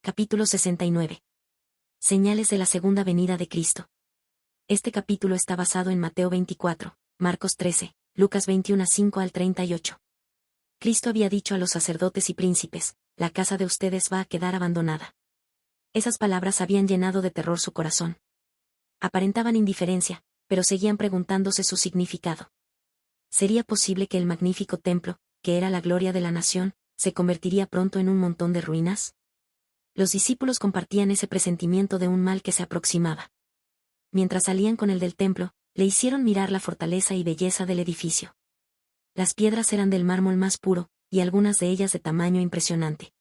Capítulo 69. Señales de la segunda venida de Cristo. Este capítulo está basado en Mateo 24, Marcos 13, Lucas 21 5 al 38. Cristo había dicho a los sacerdotes y príncipes: la casa de ustedes va a quedar abandonada. Esas palabras habían llenado de terror su corazón. Aparentaban indiferencia, pero seguían preguntándose su significado. ¿Sería posible que el magnífico templo, que era la gloria de la nación, se convertiría pronto en un montón de ruinas? Los discípulos compartían ese presentimiento de un mal que se aproximaba. Mientras salían con el del templo, le hicieron mirar la fortaleza y belleza del edificio. Las piedras eran del mármol más puro, y algunas de ellas de tamaño impresionante.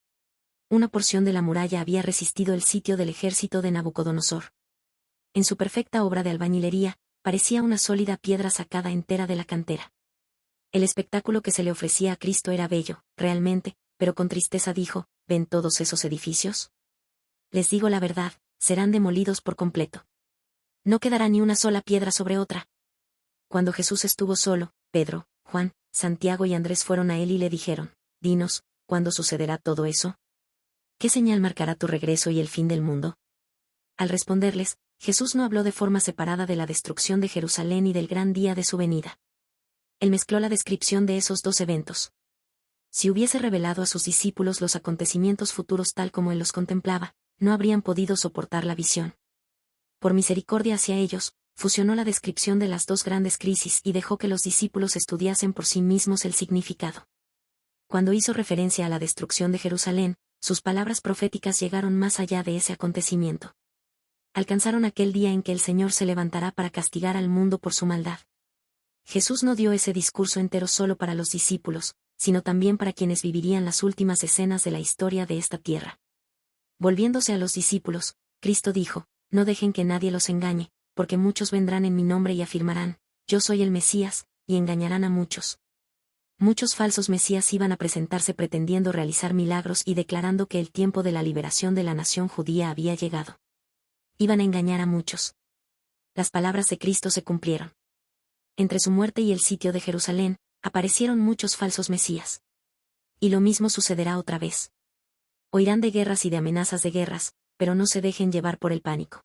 Una porción de la muralla había resistido el sitio del ejército de Nabucodonosor. En su perfecta obra de albañilería, parecía una sólida piedra sacada entera de la cantera. El espectáculo que se le ofrecía a Cristo era bello, realmente, pero con tristeza dijo: ¿ven todos esos edificios? Les digo la verdad, serán demolidos por completo. No quedará ni una sola piedra sobre otra. Cuando Jesús estuvo solo, Pedro, Juan, Santiago y Andrés fueron a él y le dijeron: dinos, ¿cuándo sucederá todo eso? ¿Qué señal marcará tu regreso y el fin del mundo? Al responderles, Jesús no habló de forma separada de la destrucción de Jerusalén y del gran día de su venida. Él mezcló la descripción de esos dos eventos. Si hubiese revelado a sus discípulos los acontecimientos futuros tal como él los contemplaba, no habrían podido soportar la visión. Por misericordia hacia ellos, fusionó la descripción de las dos grandes crisis y dejó que los discípulos estudiasen por sí mismos el significado. Cuando hizo referencia a la destrucción de Jerusalén, sus palabras proféticas llegaron más allá de ese acontecimiento. Alcanzaron aquel día en que el Señor se levantará para castigar al mundo por su maldad. Jesús no dio ese discurso entero solo para los discípulos, sino también para quienes vivirían las últimas escenas de la historia de esta tierra. Volviéndose a los discípulos, Cristo dijo: no dejen que nadie los engañe, porque muchos vendrán en mi nombre y afirmarán: yo soy el Mesías, y engañarán a muchos. Muchos falsos mesías iban a presentarse pretendiendo realizar milagros y declarando que el tiempo de la liberación de la nación judía había llegado. Iban a engañar a muchos. Las palabras de Cristo se cumplieron. Entre su muerte y el sitio de Jerusalén, aparecieron muchos falsos mesías. Y lo mismo sucederá otra vez. Oirán de guerras y de amenazas de guerras, pero no se dejen llevar por el pánico.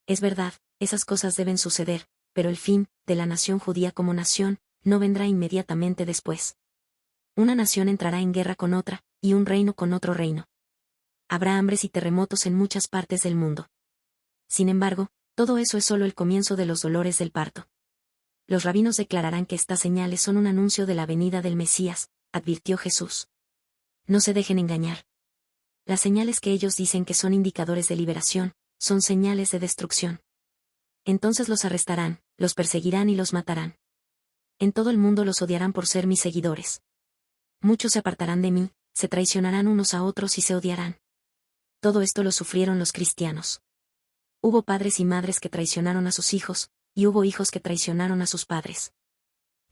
Es verdad, esas cosas deben suceder, pero el fin, de la nación judía como nación, no vendrá inmediatamente después. Una nación entrará en guerra con otra, y un reino con otro reino. Habrá hambres y terremotos en muchas partes del mundo. Sin embargo, todo eso es solo el comienzo de los dolores del parto. Los rabinos declararán que estas señales son un anuncio de la venida del Mesías, advirtió Jesús. No se dejen engañar. Las señales que ellos dicen que son indicadores de liberación, son señales de destrucción. Entonces los arrestarán, los perseguirán y los matarán. En todo el mundo los odiarán por ser mis seguidores. Muchos se apartarán de mí, se traicionarán unos a otros y se odiarán. Todo esto lo sufrieron los cristianos. Hubo padres y madres que traicionaron a sus hijos, y hubo hijos que traicionaron a sus padres.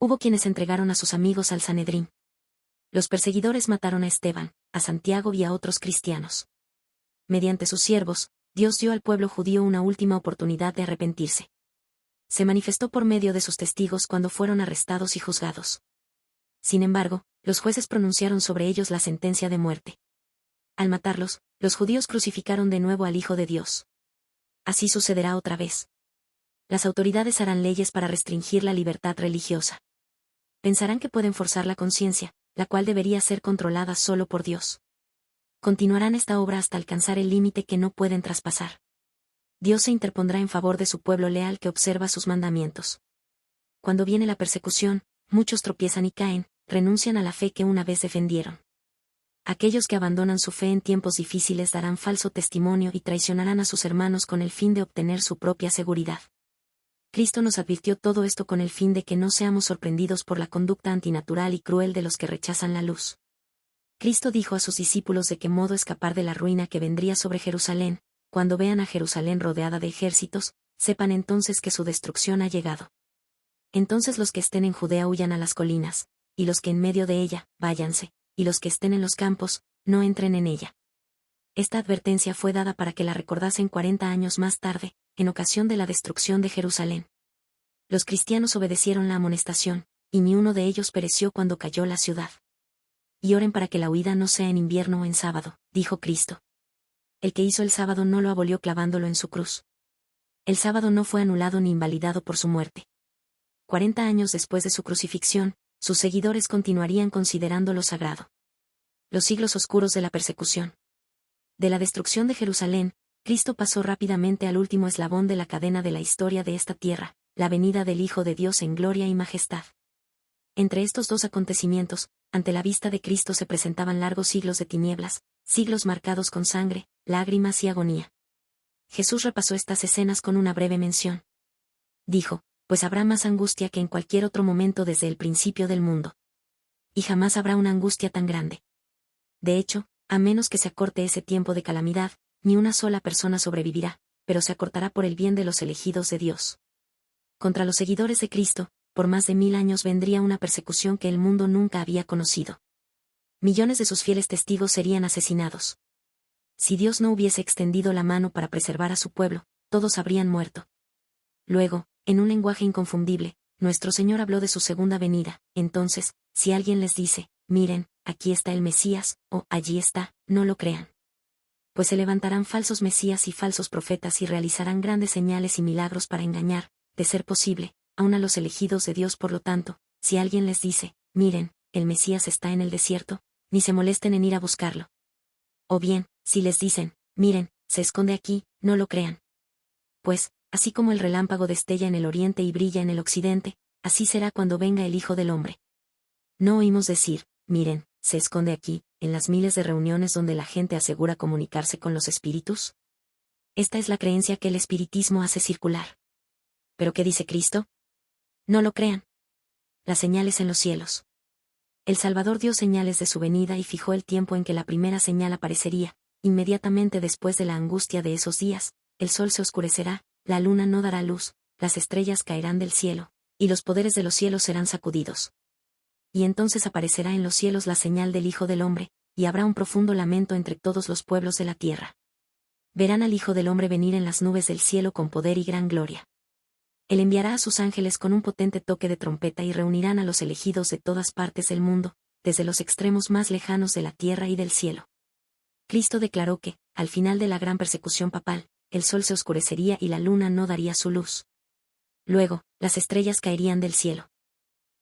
Hubo quienes entregaron a sus amigos al Sanedrín. Los perseguidores mataron a Esteban, a Santiago y a otros cristianos. Mediante sus siervos, Dios dio al pueblo judío una última oportunidad de arrepentirse. Se manifestó por medio de sus testigos cuando fueron arrestados y juzgados. Sin embargo, los jueces pronunciaron sobre ellos la sentencia de muerte. Al matarlos, los judíos crucificaron de nuevo al Hijo de Dios. Así sucederá otra vez. Las autoridades harán leyes para restringir la libertad religiosa. Pensarán que pueden forzar la conciencia, la cual debería ser controlada solo por Dios. Continuarán esta obra hasta alcanzar el límite que no pueden traspasar. Dios se interpondrá en favor de su pueblo leal que observa sus mandamientos. Cuando viene la persecución, muchos tropiezan y caen, renuncian a la fe que una vez defendieron. Aquellos que abandonan su fe en tiempos difíciles darán falso testimonio y traicionarán a sus hermanos con el fin de obtener su propia seguridad. Cristo nos advirtió todo esto con el fin de que no seamos sorprendidos por la conducta antinatural y cruel de los que rechazan la luz. Cristo dijo a sus discípulos de qué modo escapar de la ruina que vendría sobre Jerusalén: cuando vean a Jerusalén rodeada de ejércitos, sepan entonces que su destrucción ha llegado. Entonces los que estén en Judea huyan a las colinas, y los que en medio de ella, váyanse, y los que estén en los campos, no entren en ella. Esta advertencia fue dada para que la recordasen 40 años más tarde, en ocasión de la destrucción de Jerusalén. Los cristianos obedecieron la amonestación, y ni uno de ellos pereció cuando cayó la ciudad. Y oren para que la huida no sea en invierno o en sábado, dijo Cristo. el que hizo el sábado no lo abolió clavándolo en su cruz. El sábado no fue anulado ni invalidado por su muerte. 40 años después de su crucifixión, sus seguidores continuarían considerándolo sagrado. Los siglos oscuros de la persecución. De la destrucción de Jerusalén, Cristo pasó rápidamente al último eslabón de la cadena de la historia de esta tierra, la venida del Hijo de Dios en gloria y majestad. Entre estos dos acontecimientos, ante la vista de Cristo se presentaban largos siglos de tinieblas, siglos marcados con sangre, lágrimas y agonía. Jesús repasó estas escenas con una breve mención. Dijo, pues habrá más angustia que en cualquier otro momento desde el principio del mundo. Y jamás habrá una angustia tan grande. De hecho, a menos que se acorte ese tiempo de calamidad, ni una sola persona sobrevivirá, pero se acortará por el bien de los elegidos de Dios. Contra los seguidores de Cristo, por más de 1000 años vendría una persecución que el mundo nunca había conocido. Millones de sus fieles testigos serían asesinados. Si Dios no hubiese extendido la mano para preservar a su pueblo, todos habrían muerto. Luego, en un lenguaje inconfundible, nuestro Señor habló de su segunda venida. Entonces, si alguien les dice, miren, aquí está el Mesías, o allí está, no lo crean. Pues se levantarán falsos mesías y falsos profetas y realizarán grandes señales y milagros para engañar, de ser posible, aun a los elegidos de Dios. Por lo tanto, si alguien les dice, miren, el Mesías está en el desierto, ni se molesten en ir a buscarlo. O bien, si les dicen, miren, se esconde aquí, no lo crean. Pues, así como el relámpago destella en el oriente y brilla en el occidente, así será cuando venga el Hijo del Hombre. No oímos decir, miren, se esconde aquí, en las miles de reuniones donde la gente asegura comunicarse con los espíritus. Esta es la creencia que el espiritismo hace circular. ¿Pero qué dice Cristo? No lo crean. Las señales en los cielos. El Salvador dio señales de su venida y fijó el tiempo en que la primera señal aparecería. Inmediatamente después de la angustia de esos días, el sol se oscurecerá, la luna no dará luz, las estrellas caerán del cielo, y los poderes de los cielos serán sacudidos. Y entonces aparecerá en los cielos la señal del Hijo del Hombre, y habrá un profundo lamento entre todos los pueblos de la tierra. Verán al Hijo del Hombre venir en las nubes del cielo con poder y gran gloria. Él enviará a sus ángeles con un potente toque de trompeta y reunirán a los elegidos de todas partes del mundo, desde los extremos más lejanos de la tierra y del cielo. Cristo declaró que, al final de la gran persecución papal, el sol se oscurecería y la luna no daría su luz. Luego, las estrellas caerían del cielo.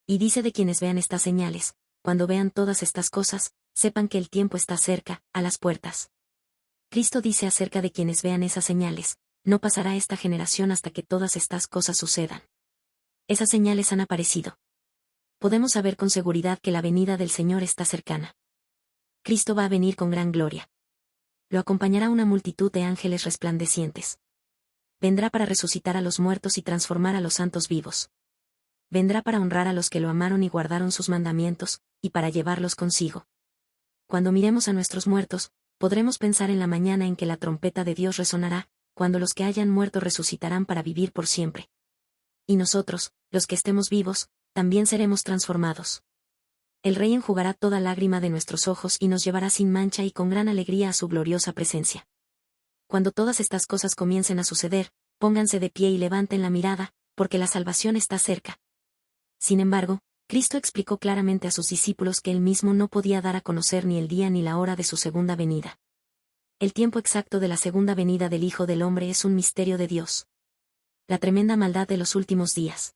Y dice de quienes vean estas señales, cuando vean todas estas cosas, sepan que el tiempo está cerca, a las puertas. Cristo dice acerca de quienes vean esas señales, no pasará esta generación hasta que todas estas cosas sucedan. Esas señales han aparecido. Podemos saber con seguridad que la venida del Señor está cercana. Cristo va a venir con gran gloria. Lo acompañará una multitud de ángeles resplandecientes. Vendrá para resucitar a los muertos y transformar a los santos vivos. Vendrá para honrar a los que lo amaron y guardaron sus mandamientos, y para llevarlos consigo. Cuando miremos a nuestros muertos, podremos pensar en la mañana en que la trompeta de Dios resonará, cuando los que hayan muerto resucitarán para vivir por siempre. Y nosotros, los que estemos vivos, también seremos transformados. El Rey enjugará toda lágrima de nuestros ojos y nos llevará sin mancha y con gran alegría a su gloriosa presencia. Cuando todas estas cosas comiencen a suceder, pónganse de pie y levanten la mirada, porque la salvación está cerca. Sin embargo, Cristo explicó claramente a sus discípulos que él mismo no podía dar a conocer ni el día ni la hora de su segunda venida. El tiempo exacto de la segunda venida del Hijo del Hombre es un misterio de Dios. La tremenda maldad de los últimos días.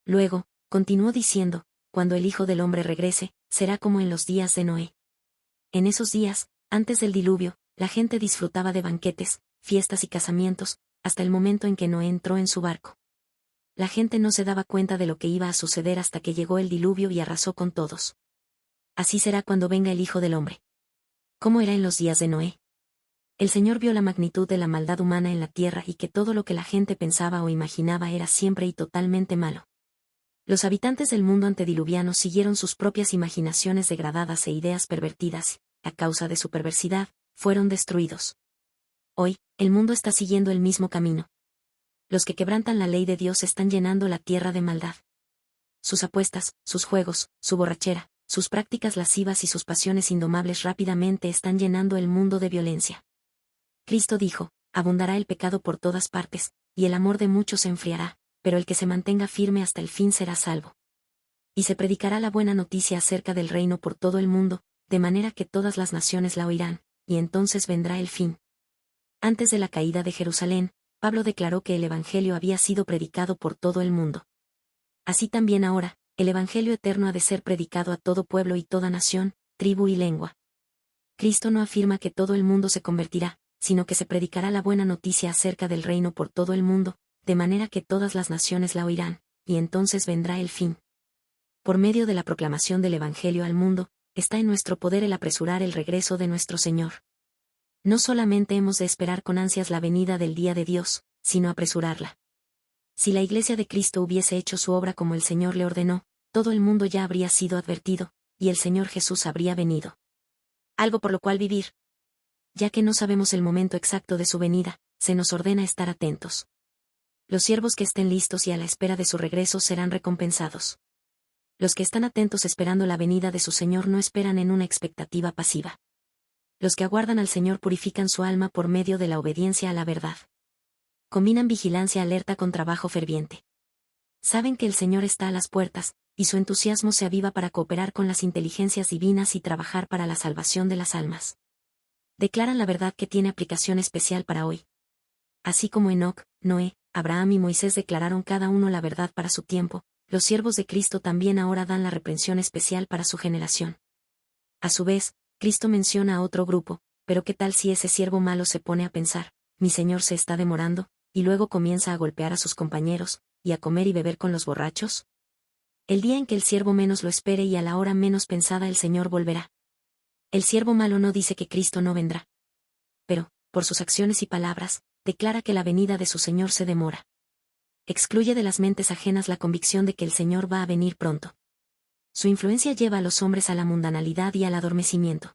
Luego, continuó diciendo, cuando el Hijo del Hombre regrese, será como en los días de Noé. En esos días, antes del diluvio, la gente disfrutaba de banquetes, fiestas y casamientos, hasta el momento en que Noé entró en su barco. La gente no se daba cuenta de lo que iba a suceder hasta que llegó el diluvio y arrasó con todos. Así será cuando venga el Hijo del Hombre. ¿Cómo era en los días de Noé? El Señor vio la magnitud de la maldad humana en la tierra y que todo lo que la gente pensaba o imaginaba era siempre y totalmente malo. Los habitantes del mundo antediluviano siguieron sus propias imaginaciones degradadas e ideas pervertidas, y, a causa de su perversidad, fueron destruidos. Hoy, el mundo está siguiendo el mismo camino. Los que quebrantan la ley de Dios están llenando la tierra de maldad. Sus apuestas, sus juegos, su borrachera, sus prácticas lascivas y sus pasiones indomables rápidamente están llenando el mundo de violencia. Cristo dijo, abundará el pecado por todas partes, y el amor de muchos se enfriará, pero el que se mantenga firme hasta el fin será salvo. Y se predicará la buena noticia acerca del reino por todo el mundo, de manera que todas las naciones la oirán, y entonces vendrá el fin. Antes de la caída de Jerusalén, Pablo declaró que el Evangelio había sido predicado por todo el mundo. Así también ahora, el Evangelio eterno ha de ser predicado a todo pueblo y toda nación, tribu y lengua. Cristo no afirma que todo el mundo se convertirá, sino que se predicará la buena noticia acerca del reino por todo el mundo, de manera que todas las naciones la oirán, y entonces vendrá el fin. Por medio de la proclamación del Evangelio al mundo, está en nuestro poder el apresurar el regreso de nuestro Señor. No solamente hemos de esperar con ansias la venida del día de Dios, sino apresurarla. Si la Iglesia de Cristo hubiese hecho su obra como el Señor le ordenó, todo el mundo ya habría sido advertido, y el Señor Jesús habría venido. Algo por lo cual vivir. Ya que no sabemos el momento exacto de su venida, se nos ordena estar atentos. Los siervos que estén listos y a la espera de su regreso serán recompensados. Los que están atentos esperando la venida de su Señor no esperan en una expectativa pasiva. Los que aguardan al Señor purifican su alma por medio de la obediencia a la verdad. Combinan vigilancia alerta con trabajo ferviente. Saben que el Señor está a las puertas, y su entusiasmo se aviva para cooperar con las inteligencias divinas y trabajar para la salvación de las almas. Declaran la verdad que tiene aplicación especial para hoy. Así como Enoc, Noé, Abraham y Moisés declararon cada uno la verdad para su tiempo, los siervos de Cristo también ahora dan la reprensión especial para su generación. A su vez, Cristo menciona a otro grupo, pero ¿qué tal si ese siervo malo se pone a pensar, mi Señor se está demorando, y luego comienza a golpear a sus compañeros, y a comer y beber con los borrachos? El día en que el siervo menos lo espere y a la hora menos pensada el Señor volverá. El siervo malo no dice que Cristo no vendrá. Pero, por sus acciones y palabras, declara que la venida de su Señor se demora. Excluye de las mentes ajenas la convicción de que el Señor va a venir pronto. Su influencia lleva a los hombres a la mundanalidad y al adormecimiento.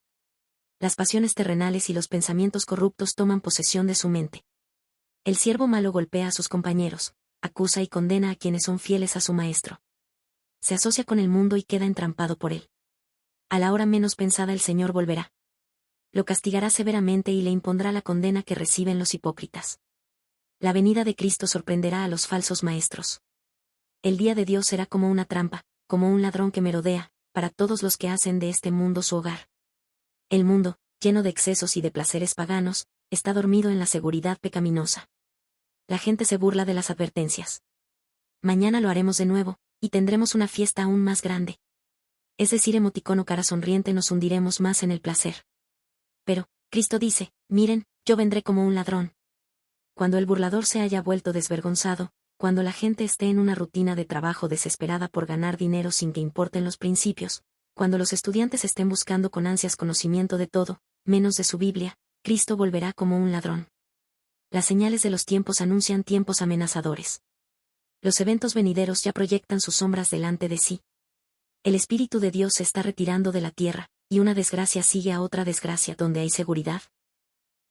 Las pasiones terrenales y los pensamientos corruptos toman posesión de su mente. El siervo malo golpea a sus compañeros, acusa y condena a quienes son fieles a su maestro. Se asocia con el mundo y queda entrampado por él. A la hora menos pensada el Señor volverá. Lo castigará severamente y le impondrá la condena que reciben los hipócritas. La venida de Cristo sorprenderá a los falsos maestros. El día de Dios será como una trampa, como un ladrón que merodea, para todos los que hacen de este mundo su hogar. El mundo, lleno de excesos y de placeres paganos, está dormido en la seguridad pecaminosa. La gente se burla de las advertencias. Mañana lo haremos de nuevo, y tendremos una fiesta aún más grande. Es decir, emoticono cara sonriente, nos hundiremos más en el placer. Pero, Cristo dice, miren, yo vendré como un ladrón. Cuando el burlador se haya vuelto desvergonzado, cuando la gente esté en una rutina de trabajo desesperada por ganar dinero sin que importen los principios, cuando los estudiantes estén buscando con ansias conocimiento de todo, menos de su Biblia, Cristo volverá como un ladrón. Las señales de los tiempos anuncian tiempos amenazadores. Los eventos venideros ya proyectan sus sombras delante de sí. El Espíritu de Dios se está retirando de la tierra, y una desgracia sigue a otra desgracia. ¿Donde hay seguridad?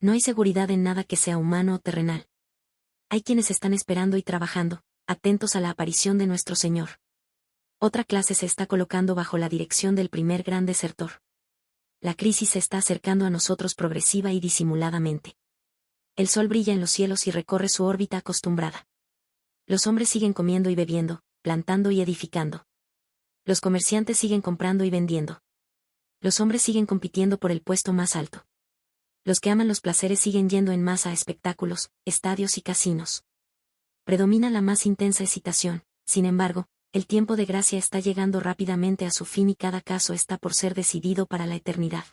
No hay seguridad en nada que sea humano o terrenal. Hay quienes están esperando y trabajando, atentos a la aparición de nuestro Señor. Otra clase se está colocando bajo la dirección del primer gran desertor. La crisis se está acercando a nosotros progresiva y disimuladamente. El sol brilla en los cielos y recorre su órbita acostumbrada. Los hombres siguen comiendo y bebiendo, plantando y edificando. Los comerciantes siguen comprando y vendiendo. Los hombres siguen compitiendo por el puesto más alto. Los que aman los placeres siguen yendo en masa a espectáculos, estadios y casinos. Predomina la más intensa excitación, sin embargo, el tiempo de gracia está llegando rápidamente a su fin y cada caso está por ser decidido para la eternidad.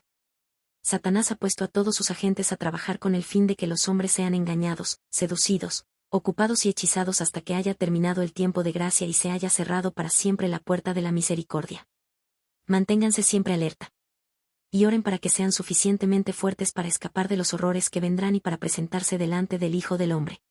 Satanás ha puesto a todos sus agentes a trabajar con el fin de que los hombres sean engañados, seducidos, ocupados y hechizados hasta que haya terminado el tiempo de gracia y se haya cerrado para siempre la puerta de la misericordia. Manténganse siempre alerta. Y oren para que sean suficientemente fuertes para escapar de los horrores que vendrán y para presentarse delante del Hijo del Hombre.